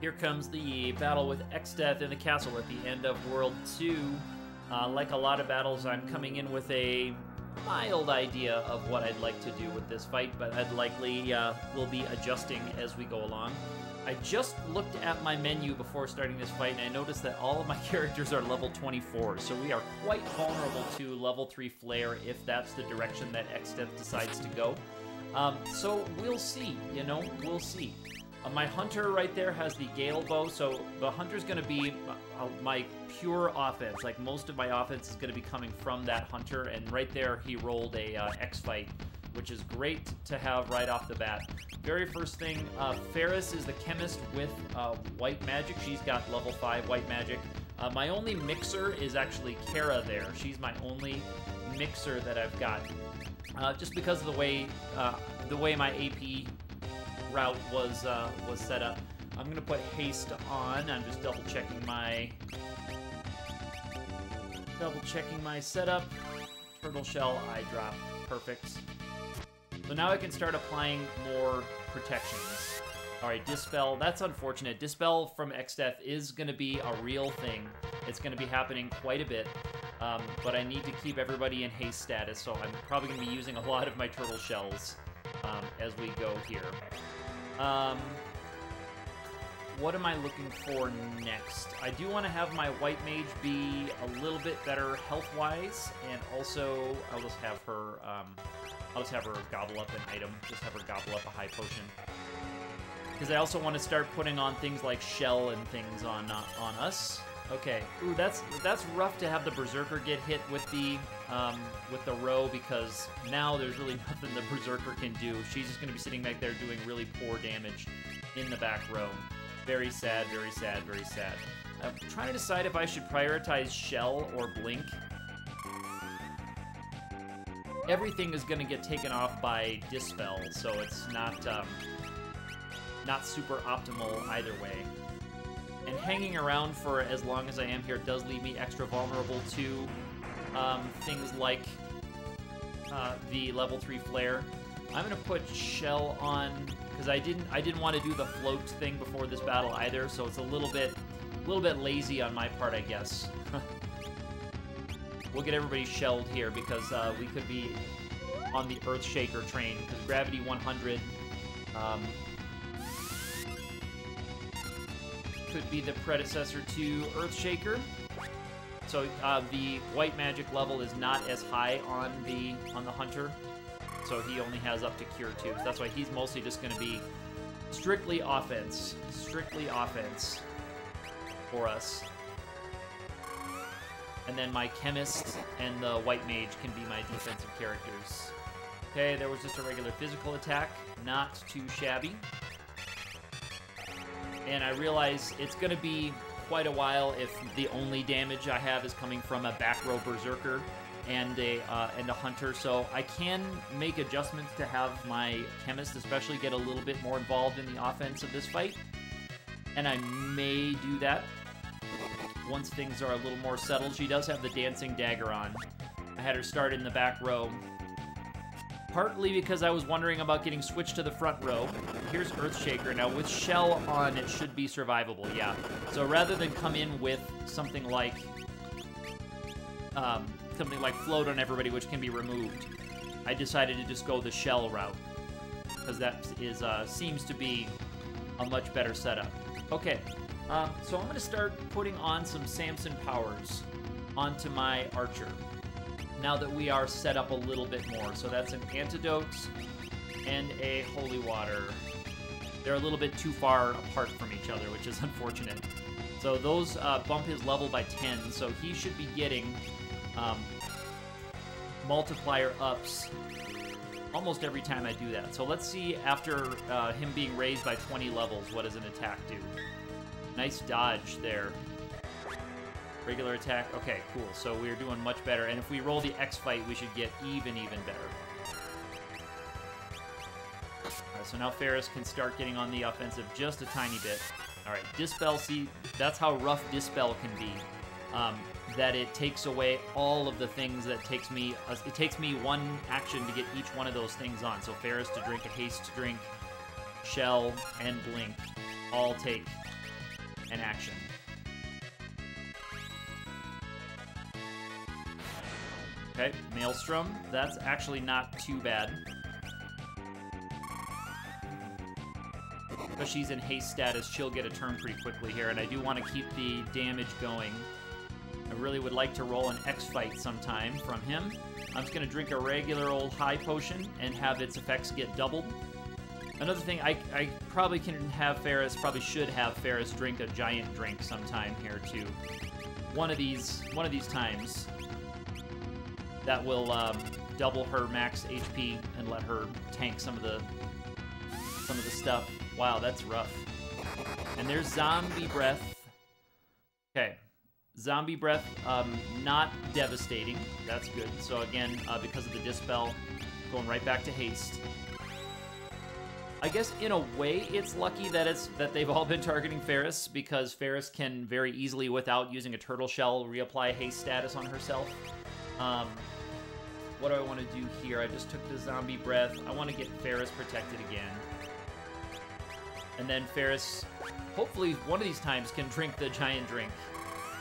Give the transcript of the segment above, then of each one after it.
Here comes the battle with Exdeath in the castle at the end of World 2. Like a lot of battles, I'm coming in with a mild idea of what I'd like to do with this fight, but I'd likely will be adjusting as we go along. I just looked at my menu before starting this fight, and I noticed that all of my characters are level 24, so we are quite vulnerable to level 3 Flare if that's the direction that Exdeath decides to go. So we'll see, you know, we'll see. My Hunter right there has the Gale Bow, so the Hunter's going to be my pure offense. Like, most of my offense is going to be coming from that Hunter, and right there he rolled a X-Fight, which is great to have right off the bat. Very first thing, Ferris is the chemist with white magic. She's got level 5 white magic. My only mixer is actually Kara there. She's my only mixer that I've got. Just because of the way my AP route was set up. I'm gonna put haste on. I'm just double checking my setup. Turtle shell, eye drop, perfect. So now I can start applying more protections. All right, dispel. That's unfortunate. Dispel from Exdeath is gonna be a real thing. It's gonna be happening quite a bit. But I need to keep everybody in haste status, so I'm probably gonna be using a lot of my turtle shells as we go here. What am I looking for next? I do want to have my white mage be a little bit better health-wise, and also I'll just have her gobble up an item. Just have her gobble up a high potion. Because I also want to start putting on things like shell and things on us. Okay. Ooh, that's rough to have the Berserker get hit with the row, because now there's really nothing the Berserker can do. She's just going to be sitting back there doing really poor damage in the back row. Very sad, very sad, very sad. I'm trying to decide if I should prioritize Shell or Blink. Everything is going to get taken off by Dispel, so it's not super optimal either way. And hanging around for as long as I am here does leave me extra vulnerable to things like the level 3 Flare. I'm gonna put Shell on because I didn't want to do the float thing before this battle either, so it's a little bit lazy on my part, I guess. We'll get everybody shelled here because we could be on the Earthshaker train because Gravity 100. Could be the predecessor to Earthshaker. So the white magic level is not as high on the Hunter, so he only has up to Cure 2. So that's why he's mostly just going to be strictly offense for us. And then my Chemist and the white mage can be my defensive characters. Okay, there was just a regular physical attack, not too shabby. And I realize it's going to be quite a while if the only damage I have is coming from a back row Berserker and a Hunter, so I can make adjustments to have my Chemist especially get a little bit more involved in the offense of this fight. And I may do that once things are a little more settled. She does have the Dancing Dagger on. I had her start in the back row, partly because I was wondering about getting switched to the front row. Here's Earthshaker. Now, with Shell on, it should be survivable, yeah. So rather than come in with something like Float on everybody, which can be removed, I decided to just go the Shell route, because that is seems to be a much better setup. Okay, so I'm going to start putting on some Samson powers onto my Archer, now that we are set up a little bit more. So that's an Antidote and a Holy Water. They're a little bit too far apart from each other, which is unfortunate. So those bump his level by 10, so he should be getting multiplier ups almost every time I do that. So let's see, after him being raised by 20 levels, what does an attack do? Nice dodge there. Regular attack. Okay, cool. So we're doing much better. And if we roll the X-Fight, we should get even better. Alright, so now Ferris can start getting on the offensive just a tiny bit. Alright, Dispel. See, that's how rough Dispel can be. That it takes away all of the things that takes me... it takes me one action to get each one of those things on. So Ferris to drink, a haste to drink, Shell, and Blink all take an action. Okay, Maelstrom. That's actually not too bad. But she's in haste status, she'll get a turn pretty quickly here, and I do want to keep the damage going. I really would like to roll an X-Fight sometime from him. I'm just going to drink a regular old high potion and have its effects get doubled. Another thing, I probably can have Ferris, probably should have Ferris drink a giant drink sometime here too. One of these times. That will double her max HP and let her tank some of the stuff. Wow, that's rough. And there's Zombie Breath. Okay. Zombie Breath, not devastating. That's good. So again, because of the Dispel, going right back to haste. I guess in a way it's lucky that they've all been targeting Ferris, because Ferris can very easily, without using a turtle shell, reapply haste status on herself. What do I want to do here? I just took the Zombie Breath. I want to get Ferris protected again. And then Ferris, hopefully one of these times, can drink the giant drink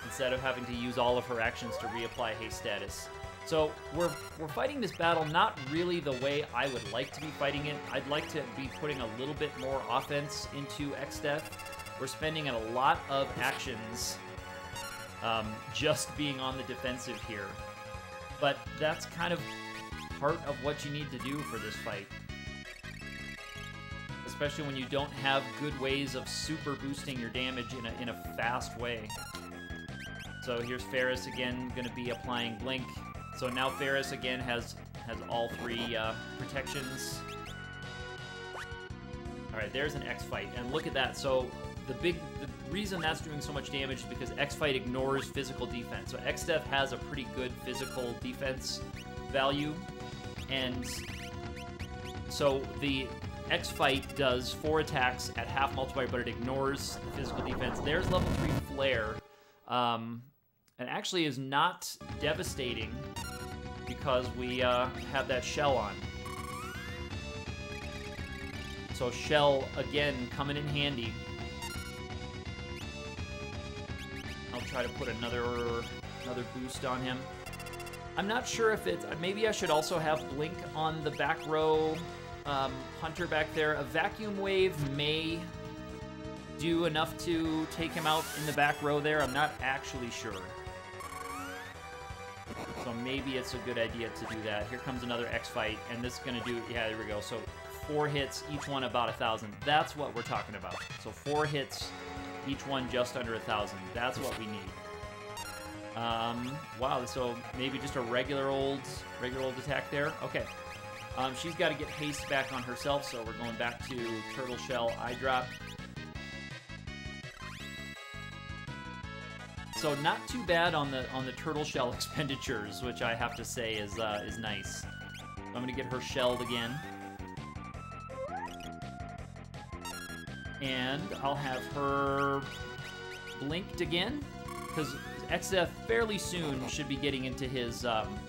instead of having to use all of her actions to reapply haste status. So we're fighting this battle not really the way I would like to be fighting it. I'd like to be putting a little bit more offense into Exdeath. We're spending a lot of actions just being on the defensive here. But that's kind of part of what you need to do for this fight. Especially when you don't have good ways of super boosting your damage in a fast way. So here's Ferris again, going to be applying Blink. So now Ferris again has all three protections. Alright, there's an X-Fight, and look at that. So the reason that's doing so much damage is because X-Fight ignores physical defense. So Exdeath has a pretty good physical defense value, and so the X-Fight does 4 attacks at half multiplier, but it ignores the physical defense. There's level 3 Flare, and actually is not devastating because we have that Shell on. So Shell, again, coming in handy. I'll try to put another boost on him. I'm not sure if it's... Maybe I should also have Blink on the back row Hunter back there. A Vacuum Wave may do enough to take him out in the back row there. I'm not actually sure. So maybe it's a good idea to do that. Here comes another X-Fight, and this is going to do... Yeah, there we go. So 4 hits, each one about 1,000. That's what we're talking about. So 4 hits, each one just under 1,000. That's what we need. Wow, so maybe just a regular old attack there. Okay. She's got to get haste back on herself, so we're going back to Turtle Shell Eye Drop. So not too bad on the Turtle Shell expenditures, which I have to say is nice. I'm gonna get her shelled again, and I'll have her blinked again, because Exdeath fairly soon should be getting into his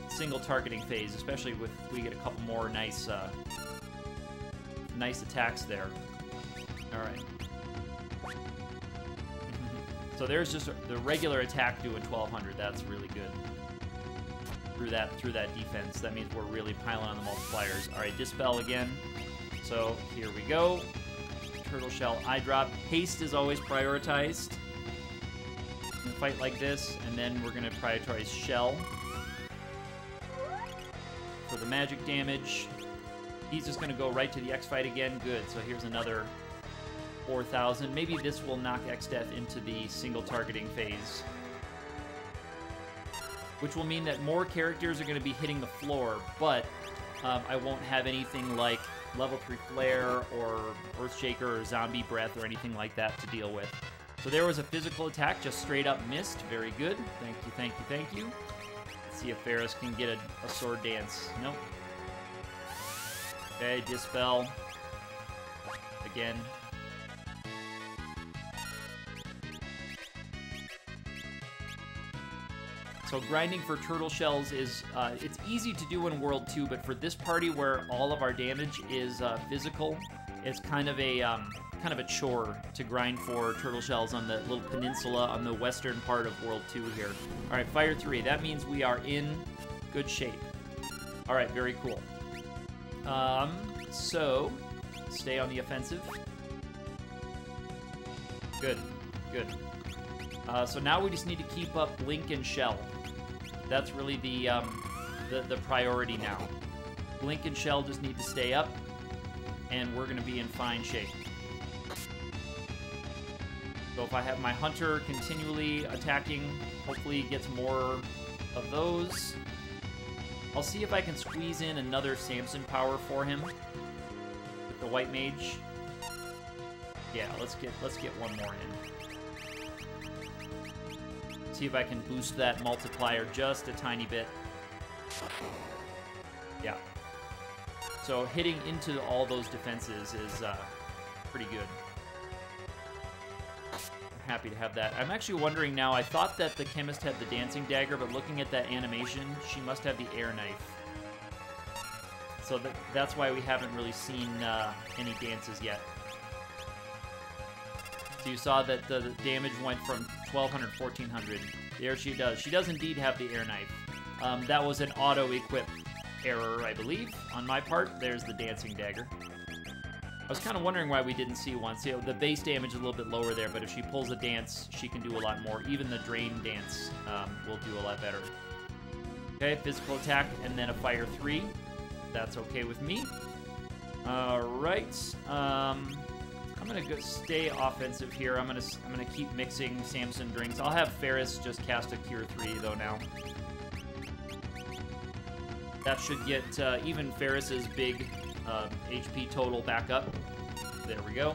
single targeting phase, especially if we get a couple more nice attacks there. All right. So there's just the regular attack doing 1,200. That's really good. Through that defense, that means we're really piling on the multipliers. All right, Dispel again. So here we go. Turtle Shell Eye Drop. Haste is always prioritized in a fight like this, and then we're gonna prioritize Shell for the magic damage. He's just gonna go right to the X-Fight again. Good. So here's another 4,000. Maybe this will knock Exdeath into the single targeting phase, which will mean that more characters are going to be hitting the floor, but I won't have anything like level 3 Flare or Earthshaker or Zombie Breath or anything like that to deal with. So there was a physical attack, just straight up missed. Very good. Thank you, thank you, thank you. Let's see if Ferris can get a sword dance. Nope. Okay, Dispel. Again. So grinding for turtle shells is, it's easy to do in World 2, but for this party where all of our damage is physical, it's kind of a kind of a chore to grind for turtle shells on the little peninsula on the western part of World 2 here. All right, Fire 3. That means we are in good shape. All right, very cool. So, stay on the offensive. Good, good. So now we just need to keep up Blink and Shell. That's really the priority now. Blink and Shell just need to stay up, and we're going to be in fine shape. So if I have my Hunter continually attacking, hopefully he gets more of those. I'll see if I can squeeze in another Samson power for him with the White Mage. Yeah, let's get one more in. See if I can boost that multiplier just a tiny bit. Yeah. So hitting into all those defenses is pretty good. I'm happy to have that. I'm actually wondering now, I thought that the chemist had the dancing dagger, but looking at that animation, she must have the air knife. So that's why we haven't really seen any dances yet. So you saw that the damage went from 1,200, 1,400. There she does. She does indeed have the air knife. That was an auto-equip error, I believe, on my part. There's the dancing dagger. I was kind of wondering why we didn't see one. See, the base damage is a little bit lower there, but if she pulls a dance, she can do a lot more. Even the drain dance will do a lot better. Okay, physical attack, and then a Fire 3. That's okay with me. All right. I'm gonna go stay offensive here. I'm gonna keep mixing Samson drinks. I'll have Ferris just cast a Cure 3 though now. That should get even Ferris's big HP total back up. There we go.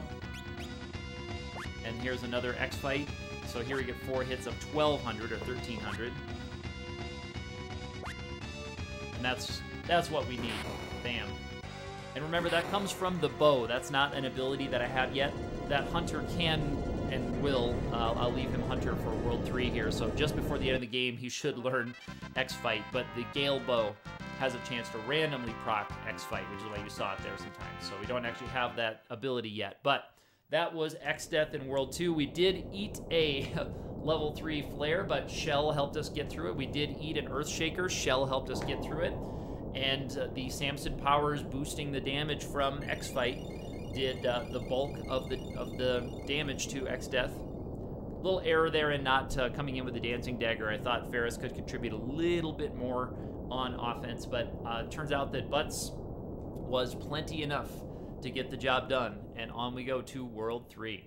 And here's another X fight. So here we get 4 hits of 1,200 or 1,300. And that's what we need. Bam. And remember, that comes from the bow. That's not an ability that I have yet. That Hunter can and will. I'll leave him Hunter for World 3 here. So just before the end of the game, he should learn X-Fight. But the Gale Bow has a chance to randomly proc X-Fight, which is why you saw it there sometimes. So we don't actually have that ability yet. But that was Exdeath in World 2. We did eat a level 3 flare, but Shell helped us get through it. We did eat an Earthshaker. Shell helped us get through it. And the Samson powers boosting the damage from X-Fight did the bulk of the damage to Exdeath. Little error there in not coming in with the dancing dagger. I thought Ferris could contribute a little bit more on offense, but it turns out that Butts was plenty enough to get the job done. And on we go to World 3.